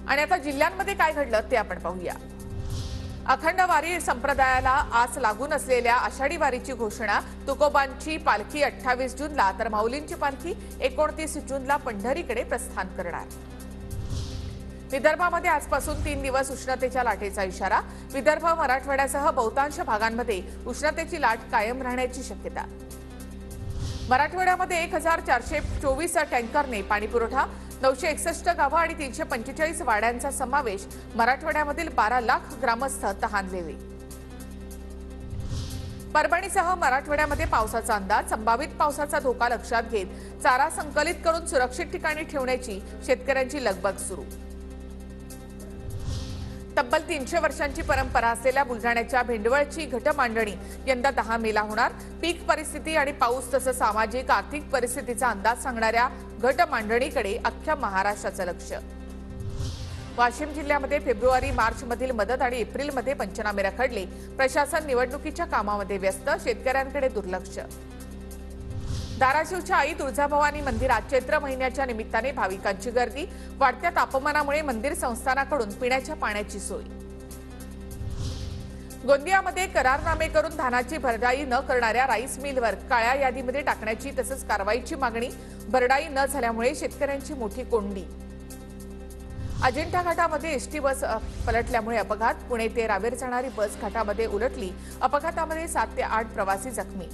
आणि आता जिल्ह्यांमध्ये काय घडलं ते आपण पाहूया। अखंड वारी संप्रदायाला आस लागून असलेल्या आषाढी वारीची घोषणा। तुकोबांची पालखी 28 जूनला तर माऊलींची पालखी 29 जूनला पंढरीकडे प्रस्थान करणार। विदर्भामध्ये आजपासून 3 दिवस उष्णतेच्या लाटेचा इशारा। विदर्भ मराठवाड्यासह बहुतांश भागांमध्ये उष्णतेची लाट कायम राहण्याची शक्यता। मराठवाड्यामध्ये 1424 टँकरने पाणीपुरवठा। 961 गावं आणि 345 वाड्यांचा समावेश। मराठवाड्यामधील 12 लाख ग्रामस्थ तहानलेले। परभणीसह मराठवाड्यामध्ये पावसाचा अंदाज। संभावित पावसाचा धोका लक्षात घेत चारा संकलित करून सुरक्षित ठिकाणी ठेवण्याची शेतकऱ्यांची लगबग सुरू। तब्बल 300 वर्षांची परंपरा असलेल्या बुलढाण्याच्या भेंडवळची घटमांडणी यंदा 10 मेला होणार। पीक परिस्थिती आणि पाऊस तसंच सामाजिक आर्थिक परिस्थितीचा अंदाज सांगणाऱ्या घटमांडणीकडे अख्ख्या महाराष्ट्राचं लक्ष। वाशिम जिल्ह्यामध्ये फेब्रुवारी मार्च मधील मदत आणि एप्रिलमध्ये पंचनामे रखडले। प्रशासन निवडणुकीच्या कामामध्ये व्यस्त। शेतकऱ्यांकडे दुर्लक्ष। धाराशिवच्या आई तुळजाभवानी मंदिरात चैत्र महिन्याच्या निमित्ताने भाविकांची गर्दी। वाढत्या तापमानामुळे मंदिर संस्थानाकडून पिण्याच्या पाण्याची सोय। गोंदियामध्ये करारनामे करून धानाची भरडाई न करणाऱ्या राईस मिलवर काळ्या यादीमध्ये टाकण्याची तसंच कारवाईची मागणी। भरडाई न झाल्यामुळे शेतकऱ्यांची मोठी कोंडी। अजिंठा घाटामध्ये एसटी बस पलटल्यामुळे अपघात। पुणे ते रावेर जाणारी बस घाटामध्ये उलटली। अपघातामध्ये 7 ते 8 प्रवासी जखमी।